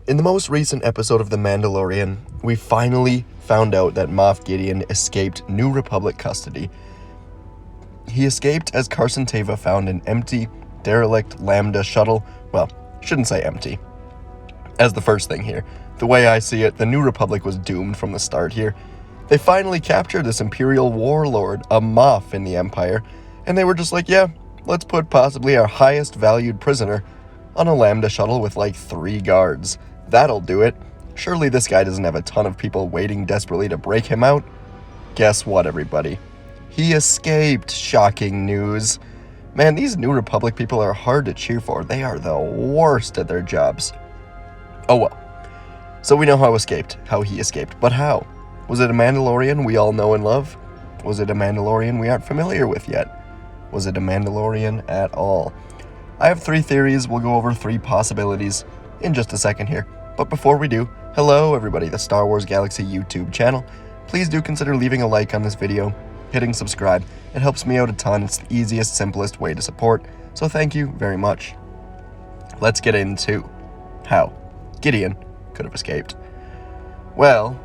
In the most recent episode of The Mandalorian, we finally found out that Moff Gideon escaped New Republic custody. He escaped as Carson Teva found an empty, derelict Lambda shuttle. Well, shouldn't say empty. As the first thing here, the way I see it, the New Republic was doomed from the start here. They finally captured this Imperial warlord, a Moff in the Empire, and they were just like, yeah, let's put possibly our highest valued prisoner on a Lambda shuttle with like 3 guards. That'll do it. Surely this guy doesn't have a ton of people waiting desperately to break him out. Guess what, everybody? He escaped. Shocking news. Man, these New Republic people are hard to cheer for. They are the worst at their jobs. Oh well. So we know how he escaped. But how? Was it a Mandalorian we all know and love? Was it a Mandalorian we aren't familiar with yet? Was it a Mandalorian at all? I have 3 theories. We'll go over 3 possibilities in just a second here. But before we do, hello everybody, the Star Wars Galaxy YouTube channel. Please do consider leaving a like on this video, hitting subscribe. It helps me out a ton. It's the easiest, simplest way to support. So thank you very much. Let's get into how Gideon could have escaped. Well,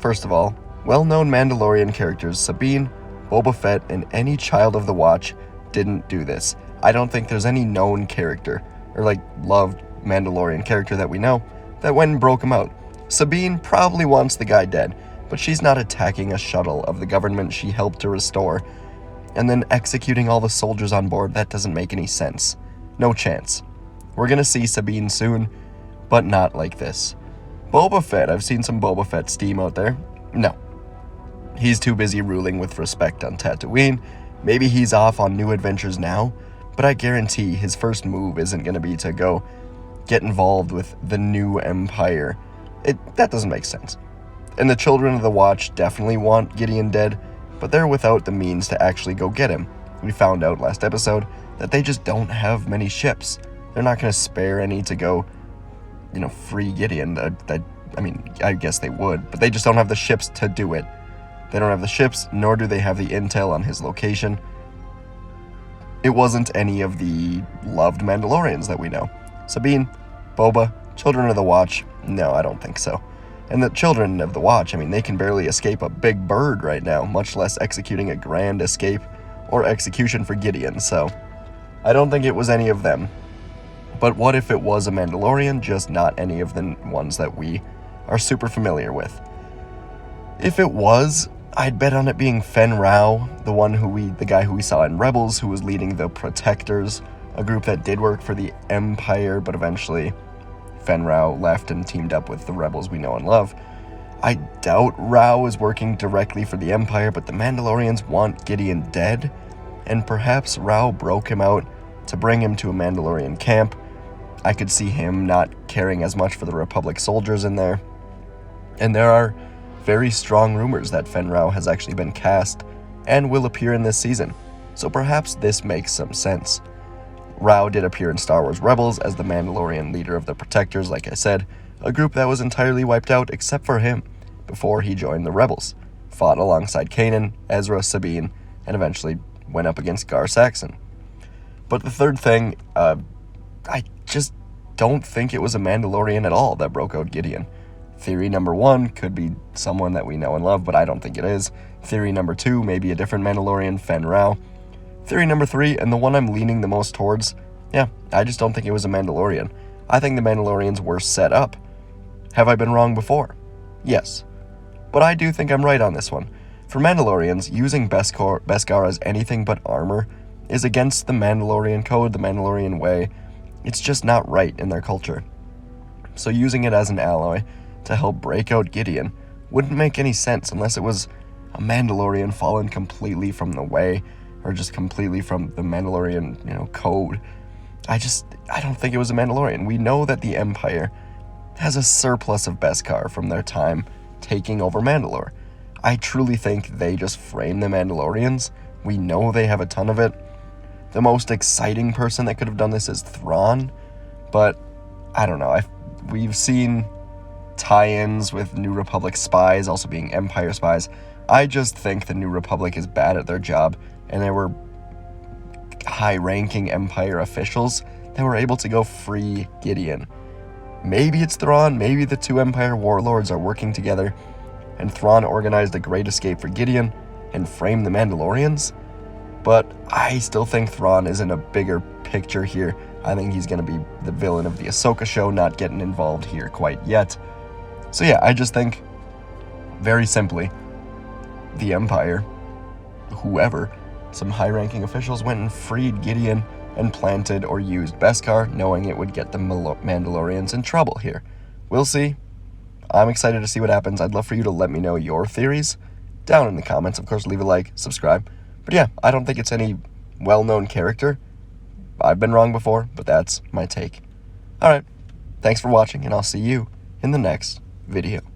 first of all, well-known Mandalorian characters Sabine, Boba Fett, and any child of the Watch didn't do this. I don't think there's any known character, or loved Mandalorian character that we know, that went and broke him out. Sabine probably wants the guy dead, but she's not attacking a shuttle of the government she helped to restore, and then executing all the soldiers on board. That doesn't make any sense. No chance. We're gonna see Sabine soon, but not like this. Boba Fett, I've seen some Boba Fett steam out there. No. He's too busy ruling with respect on Tatooine. Maybe he's off on new adventures now, but I guarantee his first move isn't gonna be to go get involved with the new Empire. That doesn't make sense. And the Children of the Watch definitely want Gideon dead, but they're without the means to actually go get him. We found out last episode that they just don't have many ships. They're not going to spare any to go, free Gideon. I guess they would, but they just don't have the ships to do it. They don't have the ships, nor do they have the intel on his location. It wasn't any of the loved Mandalorians that we know. Sabine, Boba, Children of the Watch, no, I don't think so. And the Children of the Watch, they can barely escape a big bird right now, much less executing a grand escape or execution for Gideon, so I don't think it was any of them. But what if it was a Mandalorian, just not any of the ones that we are super familiar with? If it was, I'd bet on it being Fen Rao, the guy who we saw in Rebels, who was leading the Protectors, a group that did work for the Empire, but eventually Fen Rao left and teamed up with the Rebels we know and love. I doubt Rao is working directly for the Empire, but the Mandalorians want Gideon dead, and perhaps Rao broke him out to bring him to a Mandalorian camp. I could see him not caring as much for the Republic soldiers in there. And there are very strong rumors that Fen Rao has actually been cast and will appear in this season, so perhaps this makes some sense. Rao did appear in Star Wars Rebels as the Mandalorian leader of the Protectors, like I said, a group that was entirely wiped out except for him before he joined the Rebels, fought alongside Kanan, Ezra, Sabine, and eventually went up against Gar Saxon. But the third thing, I just don't think it was a Mandalorian at all that broke out Gideon. Theory number 1 could be someone that we know and love, but I don't think it is. Theory number 2, maybe a different Mandalorian, Fen Rao. Theory number 3, and the one I'm leaning the most towards, I just don't think it was a Mandalorian. I think the Mandalorians were set up. Have I been wrong before? Yes. But I do think I'm right on this one. For Mandalorians, using Beskar as anything but armor is against the Mandalorian code, the Mandalorian way. It's just not right in their culture. So using it as an ally to help break out Gideon wouldn't make any sense unless it was a Mandalorian fallen completely from the way, or just completely from the Mandalorian, code. I don't think it was a Mandalorian. We know that the Empire has a surplus of Beskar from their time taking over Mandalore. I truly think they just frame the Mandalorians. We know they have a ton of it. The most exciting person that could have done this is Thrawn, but I don't know. We've seen tie-ins with New Republic spies also being Empire spies. I just think the New Republic is bad at their job, and there were high-ranking Empire officials that were able to go free Gideon. Maybe it's Thrawn, maybe the two Empire warlords are working together, and Thrawn organized a great escape for Gideon and framed the Mandalorians. But I still think Thrawn is in a bigger picture here. I think he's going to be the villain of the Ahsoka show, not getting involved here quite yet. So yeah, I just think, very simply, the Empire, whoever, some high-ranking officials went and freed Gideon and planted or used Beskar, knowing it would get the Mandalorians in trouble here. We'll see. I'm excited to see what happens. I'd love for you to let me know your theories down in the comments. Of course, leave a like, subscribe. But yeah, I don't think it's any well-known character. I've been wrong before, but that's my take. Alright, thanks for watching, and I'll see you in the next video.